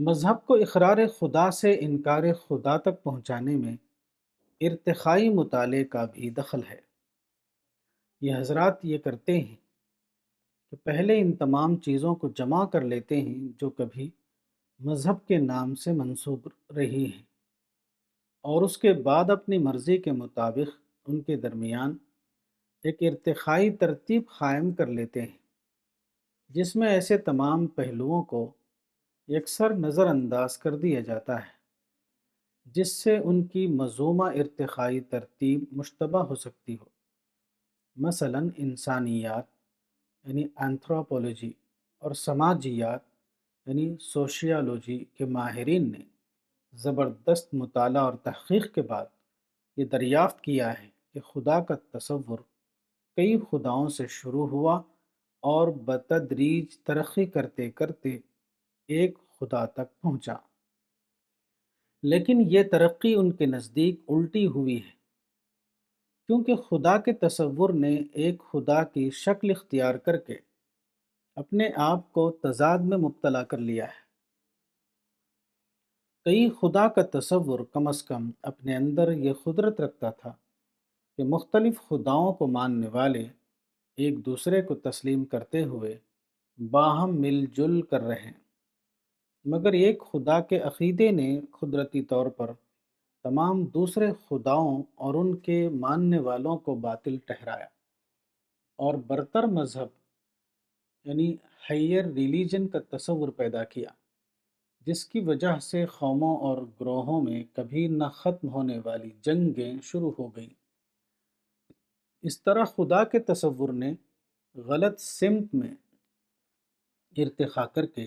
مذہب کو اقرار خدا سے انکار خدا تک پہنچانے میں ارتقائی مطالعے کا بھی دخل ہے۔ یہ حضرات یہ کرتے ہیں کہ پہلے ان تمام چیزوں کو جمع کر لیتے ہیں جو کبھی مذہب کے نام سے منسوب رہی ہیں، اور اس کے بعد اپنی مرضی کے مطابق ان کے درمیان ایک ارتقائی ترتیب قائم کر لیتے ہیں جس میں ایسے تمام پہلوؤں کو یکسر نظر انداز کر دیا جاتا ہے جس سے ان کی منظومہ ارتقائی ترتیب مشتبہ ہو سکتی ہو۔ مثلاً انسانیات یعنی اینتھروپولوجی اور سماجیات یعنی سوشیالوجی کے ماہرین نے زبردست مطالعہ اور تحقیق کے بعد یہ دریافت کیا ہے کہ خدا کا تصور کئی خداؤں سے شروع ہوا اور بتدریج ترقی کرتے کرتے ایک خدا تک پہنچا، لیکن یہ ترقی ان کے نزدیک الٹی ہوئی ہے کیونکہ خدا کے تصور نے ایک خدا کی شکل اختیار کر کے اپنے آپ کو تضاد میں مبتلا کر لیا ہے۔ کئی خدا کا تصور کم از کم اپنے اندر یہ قدرت رکھتا تھا کہ مختلف خداؤں کو ماننے والے ایک دوسرے کو تسلیم کرتے ہوئے باہم مل جل کر رہیں، مگر ایک خدا کے عقیدے نے قدرتی طور پر تمام دوسرے خداؤں اور ان کے ماننے والوں کو باطل ٹھہرایا اور برتر مذہب یعنی ہائیر ریلیجن کا تصور پیدا کیا، جس کی وجہ سے قوموں اور گروہوں میں کبھی نہ ختم ہونے والی جنگیں شروع ہو گئیں۔ اس طرح خدا کے تصور نے غلط سمت میں ارتقا کر کے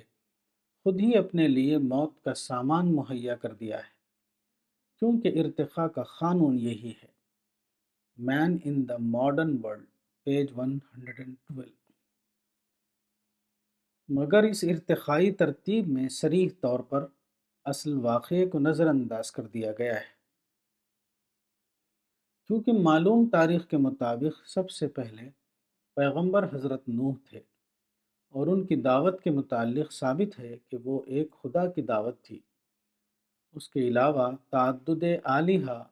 خود ہی اپنے لیے موت کا سامان مہیا کر دیا ہے، کیونکہ ارتقاء کا قانون یہی ہے۔ مین ان دا ماڈرن ورلڈ، پیج 112۔ مگر اس ارتقائی ترتیب میں صریح طور پر اصل واقعے کو نظر انداز کر دیا گیا ہے، کیونکہ معلوم تاریخ کے مطابق سب سے پہلے پیغمبر حضرت نوح تھے، اور ان کی دعوت کے متعلق ثابت ہے کہ وہ ایک خدا کی دعوت تھی۔ اس کے علاوہ تعدد آلہہ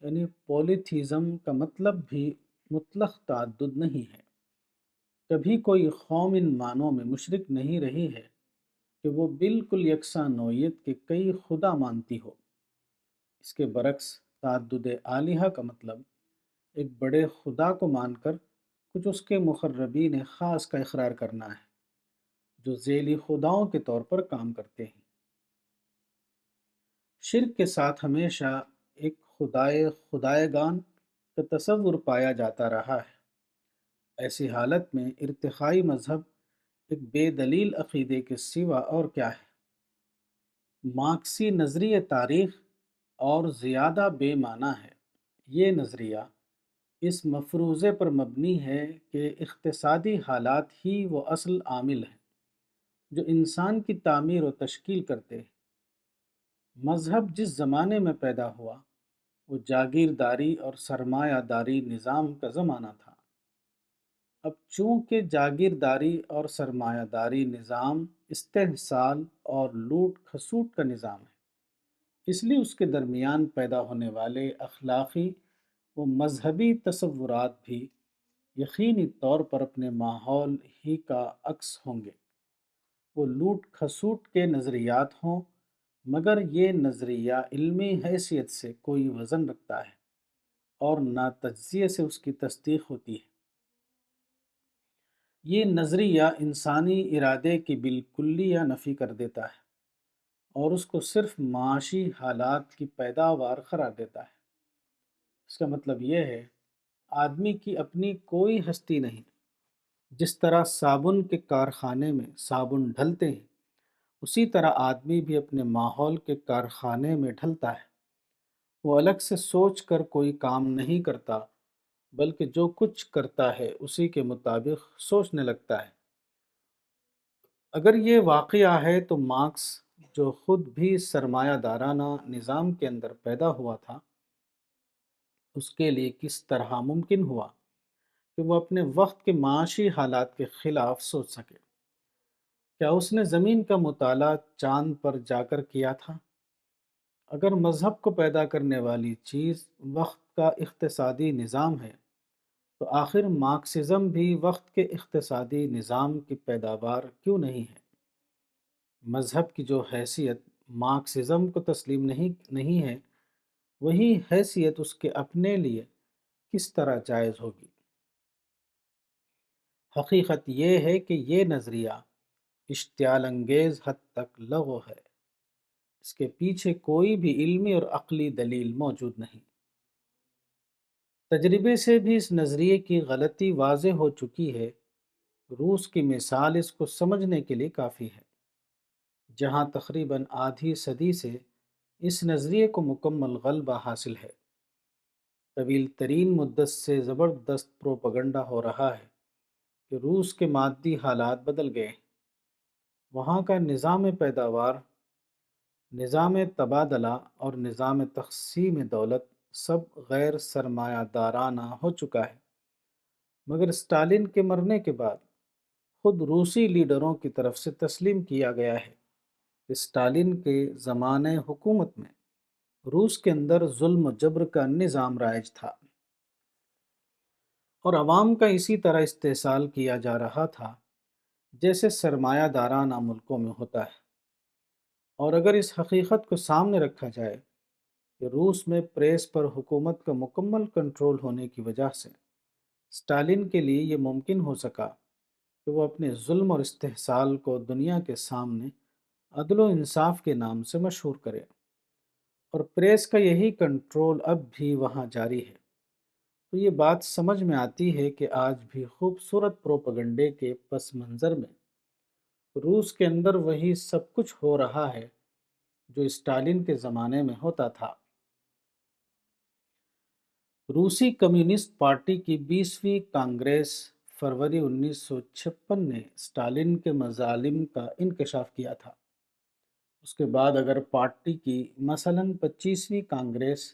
یعنی پولیتھیزم کا مطلب بھی مطلق تعدد نہیں ہے۔ کبھی کوئی قوم ان معنوں میں مشرک نہیں رہی ہے کہ وہ بالکل یکساں نوعیت کے کئی خدا مانتی ہو۔ اس کے برعکس تعدد آلہہ کا مطلب ایک بڑے خدا کو مان کر کچھ اس کے مقربین خاص کا اقرار کرنا ہے جو ذیلی خداؤں کے طور پر کام کرتے ہیں۔ شرک کے ساتھ ہمیشہ ایک خدائے گان کا تصور پایا جاتا رہا ہے۔ ایسی حالت میں ارتقائی مذہب ایک بے دلیل عقیدے کے سوا اور کیا ہے؟ مارکسی نظریہ تاریخ اور زیادہ بے معنی ہے۔ یہ نظریہ اس مفروضے پر مبنی ہے کہ اقتصادی حالات ہی وہ اصل عامل ہیں جو انسان کی تعمیر و تشکیل کرتے ہیں۔ مذہب جس زمانے میں پیدا ہوا وہ جاگیرداری اور سرمایہ داری نظام کا زمانہ تھا۔ اب چونکہ جاگیرداری اور سرمایہ داری نظام استحصال اور لوٹ کھسوٹ کا نظام ہے، اس لیے اس کے درمیان پیدا ہونے والے اخلاقی و مذہبی تصورات بھی یقینی طور پر اپنے ماحول ہی کا عکس ہوں گے۔ وہ لوٹ کھسوٹ کے نظریات ہوں، مگر یہ نظریہ علمی حیثیت سے کوئی وزن رکھتا ہے اور نہ تجزیے سے اس کی تصدیق ہوتی ہے۔ یہ نظریہ انسانی ارادے کی بالکلیہ نفی کر دیتا ہے اور اس کو صرف معاشی حالات کی پیداوار قرار دیتا ہے۔ اس کا مطلب یہ ہے آدمی کی اپنی کوئی ہستی نہیں۔ جس طرح صابن کے کارخانے میں صابن ڈھلتے ہیں، اسی طرح آدمی بھی اپنے ماحول کے کارخانے میں ڈھلتا ہے۔ وہ الگ سے سوچ کر کوئی کام نہیں کرتا، بلکہ جو کچھ کرتا ہے اسی کے مطابق سوچنے لگتا ہے۔ اگر یہ واقعہ ہے تو مارکس جو خود بھی سرمایہ دارانہ نظام کے اندر پیدا ہوا تھا، اس کے لیے کس طرح ممکن ہوا کہ وہ اپنے وقت کے معاشی حالات کے خلاف سوچ سکے؟ کیا اس نے زمین کا مطالعہ چاند پر جا کر کیا تھا؟ اگر مذہب کو پیدا کرنے والی چیز وقت کا اقتصادی نظام ہے، تو آخر مارکسزم بھی وقت کے اقتصادی نظام کی پیداوار کیوں نہیں ہے؟ مذہب کی جو حیثیت مارکسزم کو تسلیم نہیں ہے، وہی حیثیت اس کے اپنے لیے کس طرح جائز ہوگی؟ حقیقت یہ ہے کہ یہ نظریہ اشتعال انگیز حد تک لغو ہے۔ اس کے پیچھے کوئی بھی علمی اور عقلی دلیل موجود نہیں۔ تجربے سے بھی اس نظریے کی غلطی واضح ہو چکی ہے۔ روس کی مثال اس کو سمجھنے کے لیے کافی ہے، جہاں تقریباً آدھی صدی سے اس نظریے کو مکمل غلبہ حاصل ہے۔ طویل ترین مدت سے زبردست پروپیگنڈا ہو رہا ہے کہ روس کے مادی حالات بدل گئے ہیں۔ وہاں کا نظام پیداوار، نظام تبادلہ اور نظام تقسیم دولت سب غیر سرمایہ دارانہ ہو چکا ہے۔ مگر اسٹالن کے مرنے کے بعد خود روسی لیڈروں کی طرف سے تسلیم کیا گیا ہے کہ اسٹالن کے زمانے حکومت میں روس کے اندر ظلم و جبر کا نظام رائج تھا، اور عوام کا اسی طرح استحصال کیا جا رہا تھا جیسے سرمایہ دارانہ ملکوں میں ہوتا ہے۔ اور اگر اس حقیقت کو سامنے رکھا جائے کہ روس میں پریس پر حکومت کا مکمل کنٹرول ہونے کی وجہ سے اسٹالن کے لیے یہ ممکن ہو سکا کہ وہ اپنے ظلم اور استحصال کو دنیا کے سامنے عدل و انصاف کے نام سے مشہور کرے، اور پریس کا یہی کنٹرول اب بھی وہاں جاری ہے، تو یہ بات سمجھ میں آتی ہے کہ آج بھی خوبصورت پروپیگنڈے کے پس منظر میں روس کے اندر وہی سب کچھ ہو رہا ہے جو اسٹالن کے زمانے میں ہوتا تھا۔ روسی کمیونسٹ پارٹی کی 20ویں کانگریس فروری 1956 نے اسٹالن کے مظالم کا انکشاف کیا تھا۔ اس کے بعد اگر پارٹی کی مثلاً 25ویں کانگریس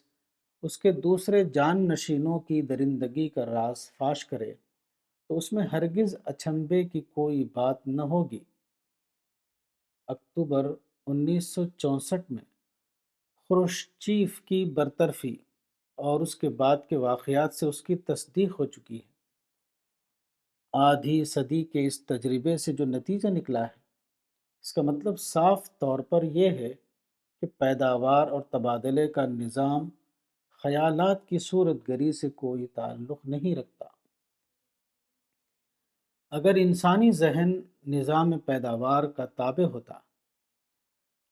اس کے دوسرے جان نشینوں کی درندگی کا راز فاش کرے تو اس میں ہرگز اچنبھے کی کوئی بات نہ ہوگی۔ اکتوبر 1964 میں خروشچیف کی برطرفی اور اس کے بعد کے واقعات سے اس کی تصدیق ہو چکی ہے۔ آدھی صدی کے اس تجربے سے جو نتیجہ نکلا ہے، اس کا مطلب صاف طور پر یہ ہے کہ پیداوار اور تبادلے کا نظام خیالات کی صورت گری سے کوئی تعلق نہیں رکھتا۔ اگر انسانی ذہن نظام پیداوار کا تابع ہوتا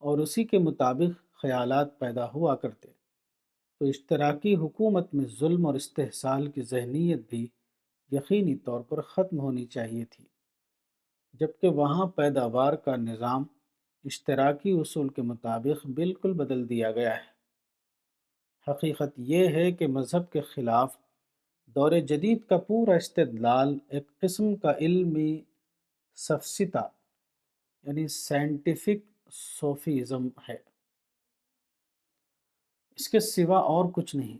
اور اسی کے مطابق خیالات پیدا ہوا کرتے، تو اشتراکی حکومت میں ظلم اور استحصال کی ذہنیت بھی یقینی طور پر ختم ہونی چاہیے تھی، جبکہ وہاں پیداوار کا نظام اشتراکی اصول کے مطابق بالکل بدل دیا گیا ہے۔ حقیقت یہ ہے کہ مذہب کے خلاف دور جدید کا پورا استدلال ایک قسم کا علمی سفسطہ یعنی سائنٹیفک صوفیزم ہے، اس کے سوا اور کچھ نہیں۔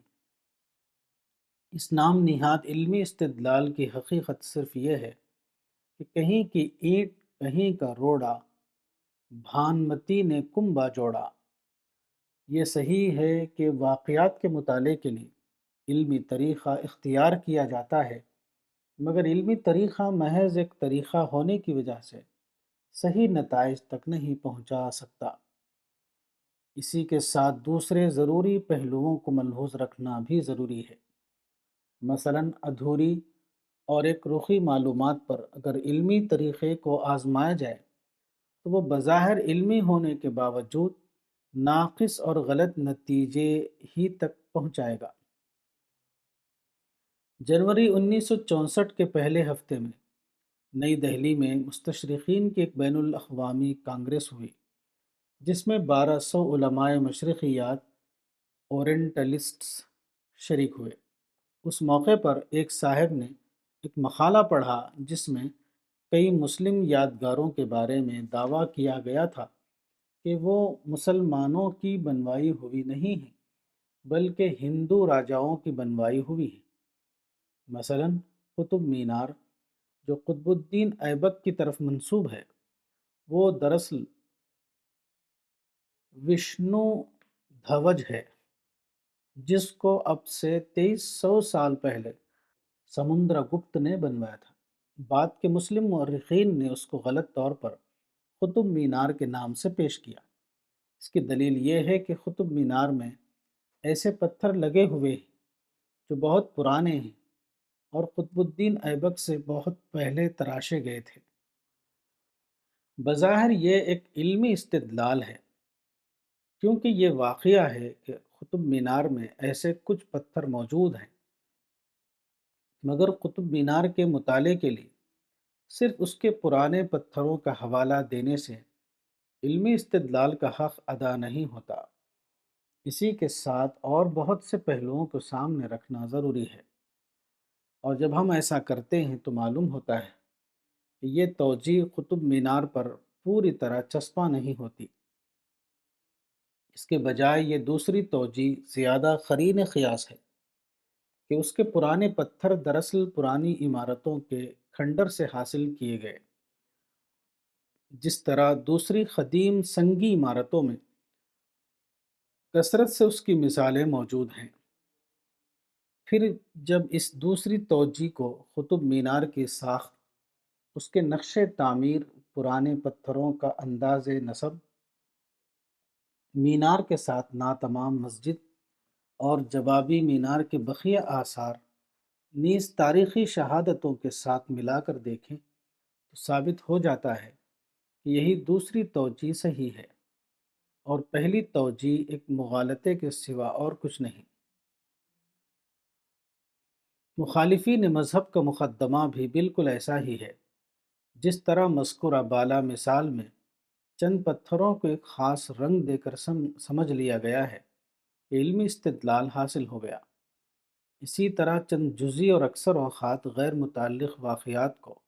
اس نام نہاد علمی استدلال کی حقیقت صرف یہ ہے کہ کہیں کی اینٹ کہیں کا روڑا، بھانمتی نے کنبہ جوڑا۔ یہ صحیح ہے کہ واقعات کے مطالعے کے لیے علمی طریقہ اختیار کیا جاتا ہے، مگر علمی طریقہ محض ایک طریقہ ہونے کی وجہ سے صحیح نتائج تک نہیں پہنچا سکتا۔ اسی کے ساتھ دوسرے ضروری پہلوؤں کو ملحوظ رکھنا بھی ضروری ہے۔ مثلاً ادھوری اور ایک رخی معلومات پر اگر علمی طریقے کو آزمایا جائے تو وہ بظاہر علمی ہونے کے باوجود ناقص اور غلط نتیجے ہی تک پہنچائے گا۔ جنوری 1964 کے پہلے ہفتے میں نئی دہلی میں مستشرقین کی ایک بین الاقوامی کانگریس ہوئی، جس میں 1200 علماء مشرقیات اورینٹلسٹس شریک ہوئے۔ اس موقع پر ایک صاحب نے ایک مقالہ پڑھا جس میں کئی مسلم یادگاروں کے بارے میں دعویٰ کیا گیا تھا کہ وہ مسلمانوں کی بنوائی ہوئی نہیں ہیں بلکہ ہندو راجاؤں کی بنوائی ہوئی ہیں۔ مثلاً قطب مینار جو قطب الدین ایبک کی طرف منسوب ہے، وہ دراصل وشنو دھوج ہے، جس کو اب سے 2300 سال پہلے سمندر گپت نے بنوایا تھا۔ بعد کے مسلم مورخین نے اس کو غلط طور پر قطب مینار کے نام سے پیش کیا۔ اس کی دلیل یہ ہے کہ قطب مینار میں ایسے پتھر لگے ہوئے ہیں جو بہت پرانے ہیں اور قطب الدین ایبک سے بہت پہلے تراشے گئے تھے۔ بظاہر یہ ایک علمی استدلال ہے، کیونکہ یہ واقعہ ہے کہ قطب مینار میں ایسے کچھ پتھر موجود ہیں، مگر قطب مینار کے مطالعے کے لیے صرف اس کے پرانے پتھروں کا حوالہ دینے سے علمی استدلال کا حق ادا نہیں ہوتا۔ اسی کے ساتھ اور بہت سے پہلوؤں کو سامنے رکھنا ضروری ہے، اور جب ہم ایسا کرتے ہیں تو معلوم ہوتا ہے کہ یہ توجیہ قطب مینار پر پوری طرح چسپاں نہیں ہوتی۔ اس کے بجائے یہ دوسری توجیہ زیادہ قرین قیاس ہے کہ اس کے پرانے پتھر دراصل پرانی عمارتوں کے کھنڈر سے حاصل کیے گئے، جس طرح دوسری قدیم سنگی عمارتوں میں کثرت سے اس کی مثالیں موجود ہیں۔ پھر جب اس دوسری توجیہ کو قطب مینار کی ساخت، اس کے نقش تعمیر، پرانے پتھروں کا انداز نصب، مینار کے ساتھ ناتمام مسجد اور جوابی مینار کے بقیہ آثار نیز تاریخی شہادتوں کے ساتھ ملا کر دیکھیں تو ثابت ہو جاتا ہے کہ یہی دوسری توجیہ صحیح ہے، اور پہلی توجیہ ایک مغالطے کے سوا اور کچھ نہیں۔ مخالفین مذہب کا مقدمہ بھی بالکل ایسا ہی ہے۔ جس طرح مذکورہ بالا مثال میں چند پتھروں کو ایک خاص رنگ دے کر سمجھ لیا گیا ہے کہ علمی استدلال حاصل ہو گیا، اسی طرح چند جزئی اور اکثر اوقات غیر متعلق واقعات کو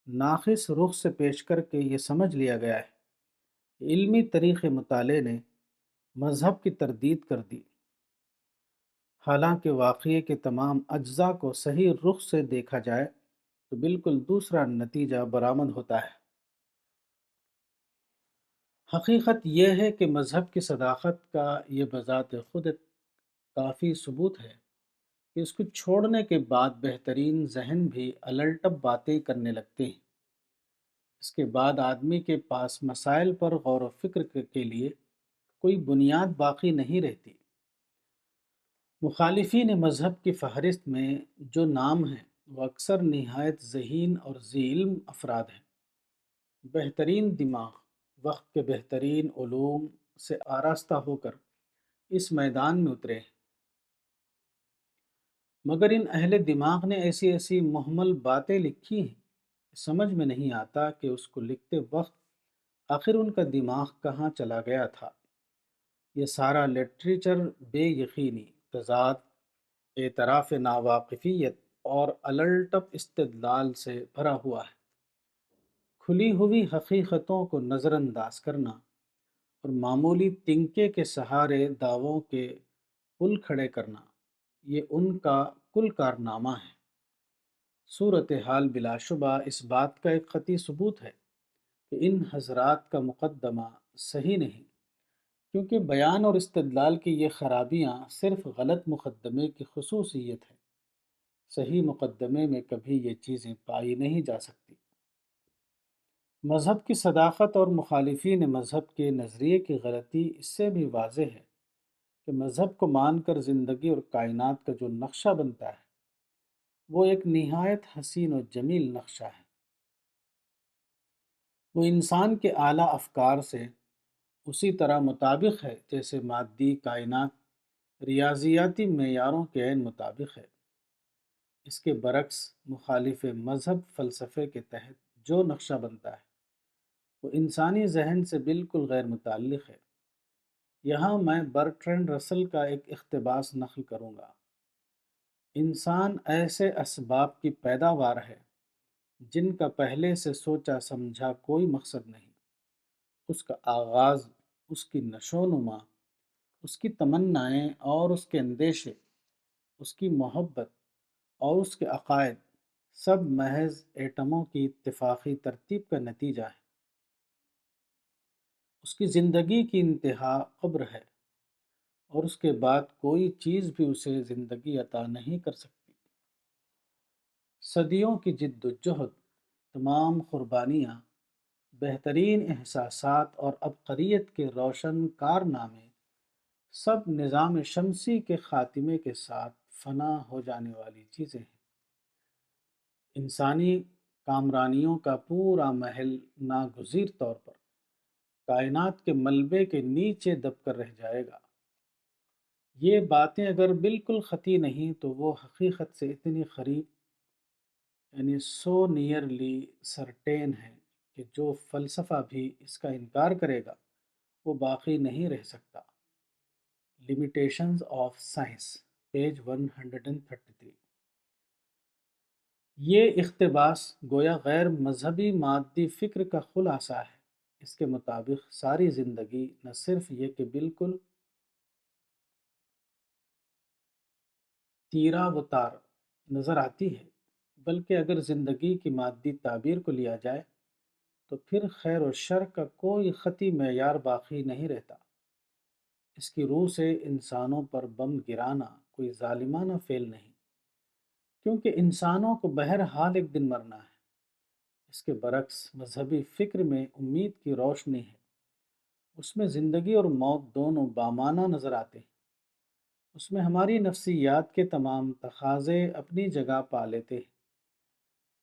ناقص رخ سے پیش کر کے یہ سمجھ لیا گیا ہے کہ علمی طریق مطالعے نے مذہب کی تردید کر دی، حالانکہ واقعے کے تمام اجزاء کو صحیح رخ سے دیکھا جائے تو بالکل دوسرا نتیجہ برآمد ہوتا ہے۔ حقیقت یہ ہے کہ مذہب کی صداقت کا یہ بذات خود ایک کافی ثبوت ہے کہ اس کو چھوڑنے کے بعد بہترین ذہن بھی الٹب باتیں کرنے لگتے ہیں۔ اس کے بعد آدمی کے پاس مسائل پر غور و فکر کے لیے کوئی بنیاد باقی نہیں رہتی۔ مخالفین مذہب کی فہرست میں جو نام ہیں وہ اکثر نہایت ذہین اور ذی علم افراد ہیں۔ بہترین دماغ وقت کے بہترین علوم سے آراستہ ہو کر اس میدان میں اترے ہیں، مگر ان اہل دماغ نے ایسی ایسی مہمل باتیں لکھی ہیں کہ سمجھ میں نہیں آتا کہ اس کو لکھتے وقت آخر ان کا دماغ کہاں چلا گیا تھا۔ یہ سارا لٹریچر بے یقینی، تضاد، اعتراف ناواقفیت اور الٹپ استدلال سے بھرا ہوا ہے۔ کھلی ہوئی حقیقتوں کو نظر انداز کرنا اور معمولی تنکے کے سہارے دعووں کے پل کھڑے کرنا، یہ ان کا کل کارنامہ ہے۔ صورتحال بلا شبہ اس بات کا ایک قطعی ثبوت ہے کہ ان حضرات کا مقدمہ صحیح نہیں، کیونکہ بیان اور استدلال کی یہ خرابیاں صرف غلط مقدمے کی خصوصیت ہے۔ صحیح مقدمے میں کبھی یہ چیزیں پائی نہیں جا سکتی۔ مذہب کی صداقت اور مخالفین مذہب کے نظریے کی غلطی اس سے بھی واضح ہے کہ مذہب کو مان کر زندگی اور کائنات کا جو نقشہ بنتا ہے وہ ایک نہایت حسین و جمیل نقشہ ہے۔ وہ انسان کے اعلیٰ افکار سے اسی طرح مطابق ہے جیسے مادی کائنات ریاضیاتی معیاروں کے عین مطابق ہے۔ اس کے برعکس مخالف مذہب فلسفے کے تحت جو نقشہ بنتا ہے وہ انسانی ذہن سے بالکل غیر متعلق ہے۔ یہاں میں برٹرینڈ رسل کا ایک اقتباس نقل کروں گا: انسان ایسے اسباب کی پیداوار ہے جن کا پہلے سے سوچا سمجھا کوئی مقصد نہیں۔ اس کا آغاز، اس کی نشو و نما، اس کی تمنائیں اور اس کے اندیشے، اس کی محبت اور اس کے عقائد، سب محض ایٹموں کی اتفاقی ترتیب کا نتیجہ ہے۔ اس کی زندگی کی انتہا قبر ہے، اور اس کے بعد کوئی چیز بھی اسے زندگی عطا نہیں کر سکتی۔ صدیوں کی جد و جہد، تمام قربانیاں، بہترین احساسات اور عبقریت کے روشن کارنامے، سب نظام شمسی کے خاتمے کے ساتھ فنا ہو جانے والی چیزیں ہیں۔ انسانی کامرانیوں کا پورا محل ناگزیر طور پر کائنات کے ملبے کے نیچے دب کر رہ جائے گا۔ یہ باتیں اگر بالکل خطی نہیں تو وہ حقیقت سے اتنی قریب، یعنی سو نیئرلی سرٹین ہے کہ جو فلسفہ بھی اس کا انکار کرے گا وہ باقی نہیں رہ سکتا۔ Limitations of science, page 133۔ یہ اقتباس گویا غیر مذہبی مادی فکر کا خلاصہ ہے۔ اس کے مطابق ساری زندگی نہ صرف یہ کہ بالکل تیرا و تار نظر آتی ہے، بلکہ اگر زندگی کی مادی تعبیر کو لیا جائے تو پھر خیر و شر کا کوئی خطی معیار باقی نہیں رہتا۔ اس کی روح سے انسانوں پر بم گرانا کوئی ظالمانہ فعل نہیں، کیونکہ انسانوں کو بہرحال ایک دن مرنا ہے۔ اس کے برعکس مذہبی فکر میں امید کی روشنی ہے، اس میں زندگی اور موت دونوں بامانہ نظر آتے ہیں۔ اس میں ہماری نفسیات کے تمام تقاضے اپنی جگہ پا لیتے ہیں۔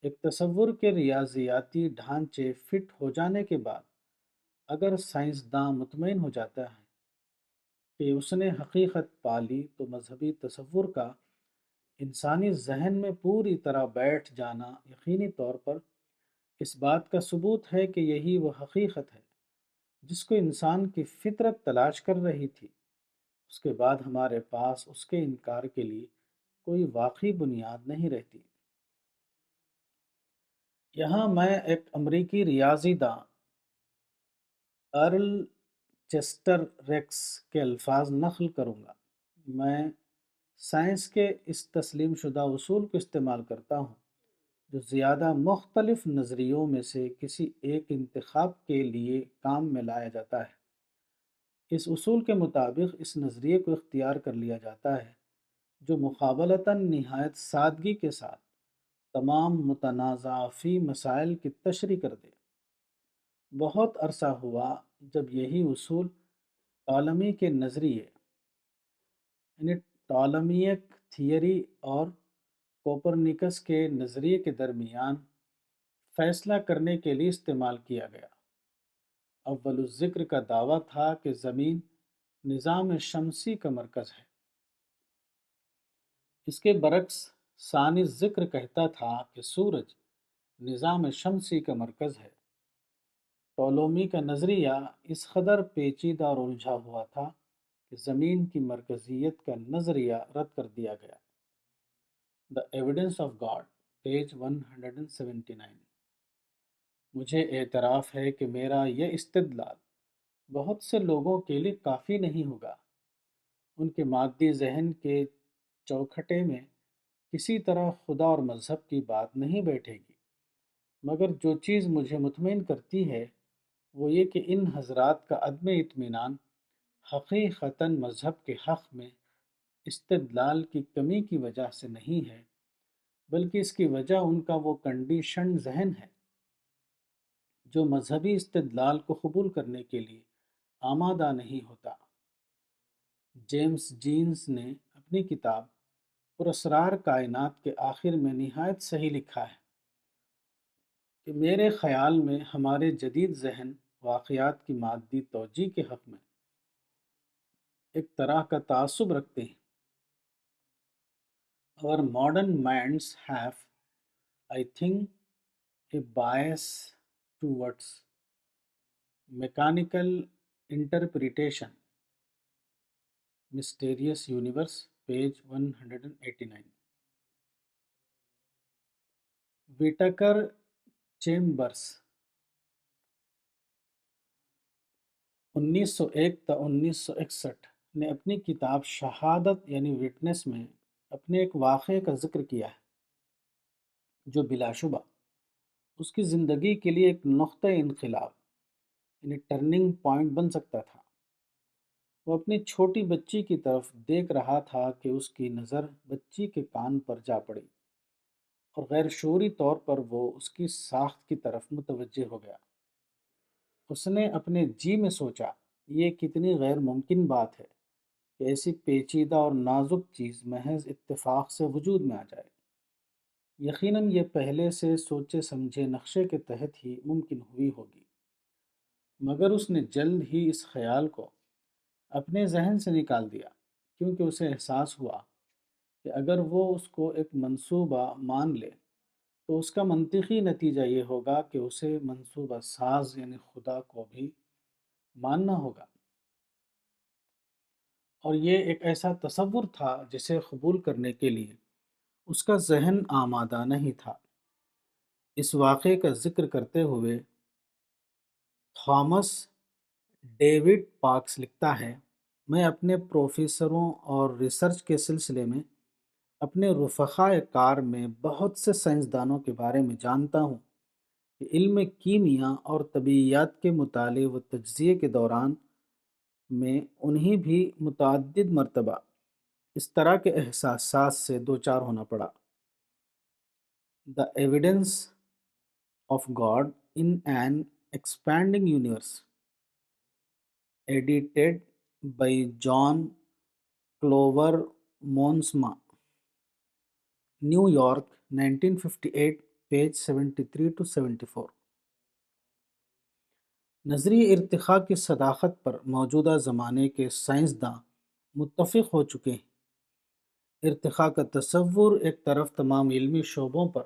ایک تصور کے ریاضیاتی ڈھانچے فٹ ہو جانے کے بعد اگر سائنسداں مطمئن ہو جاتا ہے کہ اس نے حقیقت پا لی تو مذہبی تصور کا انسانی ذہن میں پوری طرح بیٹھ جانا یقینی طور پر اس بات کا ثبوت ہے کہ یہی وہ حقیقت ہے جس کو انسان کی فطرت تلاش کر رہی تھی۔ اس کے بعد ہمارے پاس اس کے انکار کے لیے کوئی واقعی بنیاد نہیں رہتی۔ یہاں میں ایک امریکی ریاضی داں ارل چیسٹر ریکس کے الفاظ نقل کروں گا۔ میں سائنس کے اس تسلیم شدہ اصول کو استعمال کرتا ہوں جو زیادہ مختلف نظریوں میں سے کسی ایک انتخاب کے لیے کام میں لایا جاتا ہے۔ اس اصول کے مطابق اس نظریے کو اختیار کر لیا جاتا ہے جو مقابلتاً نہایت سادگی کے ساتھ تمام متنازع فی مسائل کی تشریح کر دے۔ بہت عرصہ ہوا جب یہی اصول ٹالمی کے نظریے، یعنی ٹالمیک تھیوری اور کوپرنیکس کے نظریے کے درمیان فیصلہ کرنے کے لیے استعمال کیا گیا۔ اول الذکر کا دعویٰ تھا کہ زمین نظام شمسی کا مرکز ہے۔ اس کے برعکس ثانی الذکر کہتا تھا کہ سورج نظام شمسی کا مرکز ہے۔ ٹولومی کا نظریہ اس قدر پیچیدہ اور الجھا ہوا تھا کہ زمین کی مرکزیت کا نظریہ رد کر دیا گیا۔ The Evidence of God، page 179۔ مجھے اعتراف ہے کہ میرا یہ استدلال بہت سے لوگوں کے لیے کافی نہیں ہوگا۔ ان کے مادی ذہن کے چوکھٹے میں کسی طرح خدا اور مذہب کی بات نہیں بیٹھے گی، مگر جو چیز مجھے مطمئن کرتی ہے وہ یہ کہ ان حضرات کا عدم اطمینان حقیقتاً مذہب کے حق میں استدلال کی کمی کی وجہ سے نہیں ہے، بلکہ اس کی وجہ ان کا وہ کنڈیشنڈ ذہن ہے جو مذہبی استدلال کو قبول کرنے کے لیے آمادہ نہیں ہوتا۔ جیمز جینز نے اپنی کتاب پراسرار کائنات کے آخر میں نہایت صحیح لکھا ہے کہ میرے خیال میں ہمارے جدید ذہن واقعات کی مادی توجیہ کے حق میں ایک طرح کا تعصب رکھتے ہیں۔ Our modern minds have, I think, a bias towards mechanical interpretation۔ Mysterious Universe، page 189۔ Whittaker Chambers 1901 تا 1961 نے اپنی کتاب شہادت یعنی وٹنس میں اپنے ایک واقعے کا ذکر کیا ہے جو بلا شبہ اس کی زندگی کے لیے ایک نقطہ انقلاب، یعنی ٹرننگ پوائنٹ بن سکتا تھا۔ وہ اپنی چھوٹی بچی کی طرف دیکھ رہا تھا کہ اس کی نظر بچی کے کان پر جا پڑی، اور غیر شعوری طور پر وہ اس کی ساخت کی طرف متوجہ ہو گیا۔ اس نے اپنے جی میں سوچا، یہ کتنی غیر ممکن بات ہے کہ ایسی پیچیدہ اور نازک چیز محض اتفاق سے وجود میں آ جائے۔ یقیناً یہ پہلے سے سوچے سمجھے نقشے کے تحت ہی ممکن ہوئی ہوگی، مگر اس نے جلد ہی اس خیال کو اپنے ذہن سے نکال دیا، کیونکہ اسے احساس ہوا کہ اگر وہ اس کو ایک منصوبہ مان لے تو اس کا منطقی نتیجہ یہ ہوگا کہ اسے منصوبہ ساز یعنی خدا کو بھی ماننا ہوگا، اور یہ ایک ایسا تصور تھا جسے قبول کرنے کے لیے اس کا ذہن آمادہ نہیں تھا۔ اس واقعے کا ذکر کرتے ہوئے تھامس ڈیوڈ پارکس لکھتا ہے، میں اپنے پروفیسروں اور ریسرچ کے سلسلے میں اپنے رفقاء کار میں بہت سے سائنسدانوں کے بارے میں جانتا ہوں کہ علم کیمیا اور طبیعیات کے مطالعے و تجزیے کے دوران میں انہیں بھی متعدد مرتبہ اس طرح کے احساسات سے دوچار ہونا پڑا۔ The Evidence of God in an Expanding Universe, edited by John Clover Monsma, New York, 1958, page 73 to 74۔ نظریہ ارتقاء کی صداقت پر موجودہ زمانے کے سائنسداں متفق ہو چکے ہیں۔ ارتقاء کا تصور ایک طرف تمام علمی شعبوں پر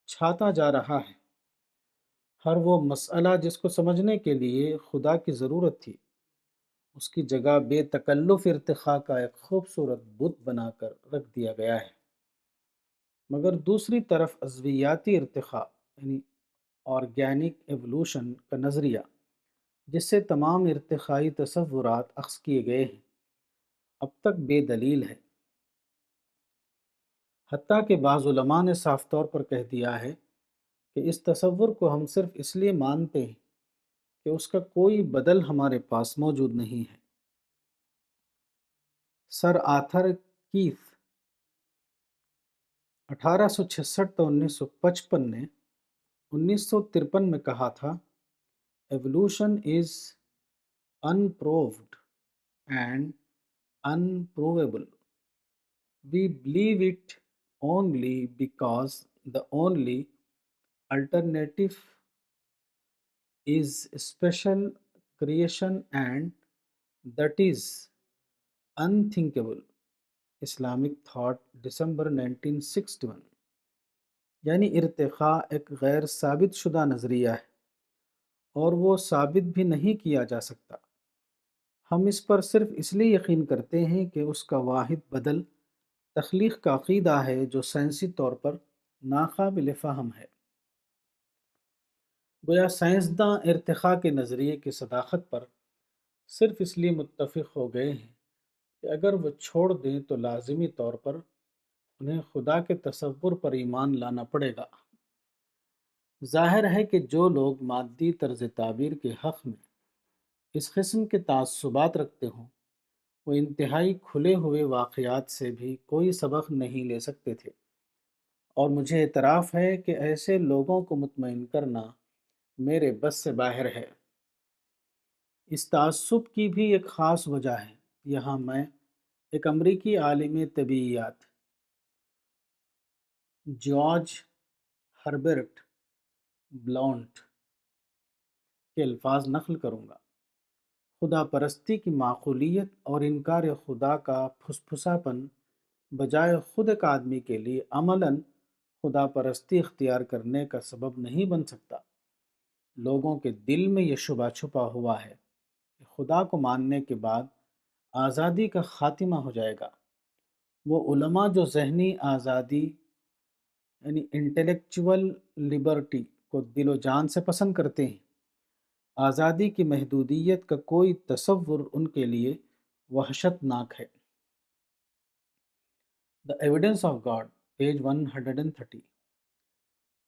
چھاتا جا رہا ہے۔ ہر وہ مسئلہ جس کو سمجھنے کے لیے خدا کی ضرورت تھی، اس کی جگہ بے تکلف ارتقاء کا ایک خوبصورت بت بنا کر رکھ دیا گیا ہے۔ مگر دوسری طرف عضویاتی ارتقاء یعنی آرگینک ایولوشن کا نظریہ، جس سے تمام ارتقائی تصورات اخذ کیے گئے ہیں، اب تک بے دلیل ہے۔ حتیٰ کہ بعض علماء نے صاف طور پر کہہ دیا ہے کہ اس تصور کو ہم صرف اس لیے مانتے ہیں کہ اس کا کوئی بدل ہمارے پاس موجود نہیں ہے۔ سر آرتھر کیتھ 1866 تا 1955 نے 1953 میں کہا تھا، evolution is unproved and unprovable. We believe it only because the only alternative is special creation and that is unthinkable۔ Islamic thought, December 1961۔ یعنی ارتقاء ایک غیر ثابت شدہ نظریہ ہے، اور وہ ثابت بھی نہیں کیا جا سکتا۔ ہم اس پر صرف اس لیے یقین کرتے ہیں کہ اس کا واحد بدل تخلیق کا عقیدہ ہے جو سائنسی طور پر ناقابل فہم ہے۔ گویا سائنسداں ارتقاء کے نظریے کی صداقت پر صرف اس لیے متفق ہو گئے ہیں کہ اگر وہ چھوڑ دیں تو لازمی طور پر انہیں خدا کے تصور پر ایمان لانا پڑے گا۔ ظاہر ہے کہ جو لوگ مادی طرز تعبیر کے حق میں اس قسم کے تعصبات رکھتے ہوں، وہ انتہائی کھلے ہوئے واقعات سے بھی کوئی سبق نہیں لے سکتے تھے، اور مجھے اعتراف ہے کہ ایسے لوگوں کو مطمئن کرنا میرے بس سے باہر ہے۔ اس تعصب کی بھی ایک خاص وجہ ہے۔ یہاں میں ایک امریکی عالم طبیعیات جارج ہربرٹ بلانٹ کے الفاظ نقل کروں گا۔ خدا پرستی کی معقولیت اور انکار خدا کا پھسپھسا پن بجائے خود ایک آدمی کے لیے عملاً خدا پرستی اختیار کرنے کا سبب نہیں بن سکتا۔ لوگوں کے دل میں یہ شبہ چھپا ہوا ہے کہ خدا کو ماننے کے بعد آزادی کا خاتمہ ہو جائے گا۔ وہ علماء جو ذہنی آزادی یعنی انٹلیکچول لبرٹی کو دل و جان سے پسند کرتے ہیں، آزادی کی محدودیت کا کوئی تصور ان کے لیے وحشت ناک ہے۔ The Evidence of God، page 130۔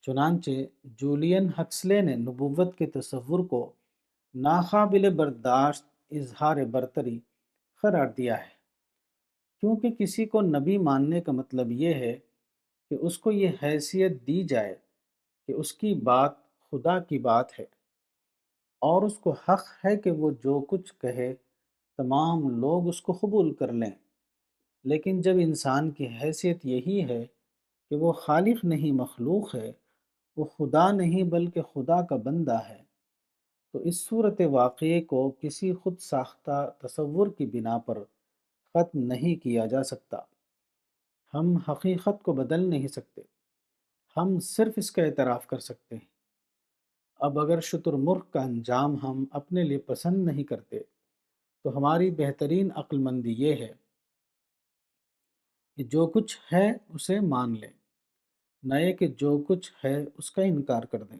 چنانچہ جولین ہکسلے نے نبوت کے تصور کو ناقابل برداشت اظہار برتری قرار دیا ہے، کیونکہ کسی کو نبی ماننے کا مطلب یہ ہے کہ اس کو یہ حیثیت دی جائے کہ اس کی بات خدا کی بات ہے، اور اس کو حق ہے کہ وہ جو کچھ کہے تمام لوگ اس کو قبول کر لیں۔ لیکن جب انسان کی حیثیت یہی ہے کہ وہ خالق نہیں مخلوق ہے، وہ خدا نہیں بلکہ خدا کا بندہ ہے، تو اس صورت واقعے کو کسی خود ساختہ تصور کی بنا پر ختم نہیں کیا جا سکتا۔ ہم حقیقت کو بدل نہیں سکتے، ہم صرف اس کا اعتراف کر سکتے ہیں۔ اب اگر شتر مرغ کا انجام ہم اپنے لیے پسند نہیں کرتے تو ہماری بہترین عقل مندی یہ ہے کہ جو کچھ ہے اسے مان لیں، نہ یہ کہ جو کچھ ہے اس کا انکار کر دیں۔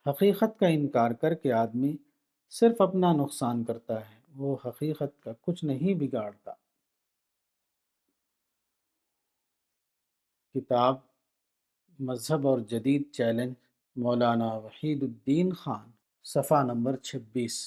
حقیقت کا انکار کر کے آدمی صرف اپنا نقصان کرتا ہے، وہ حقیقت کا کچھ نہیں بگاڑتا۔ کتاب مذہب اور جدید چیلنج، مولانا وحید الدین خان، صفحہ نمبر 26۔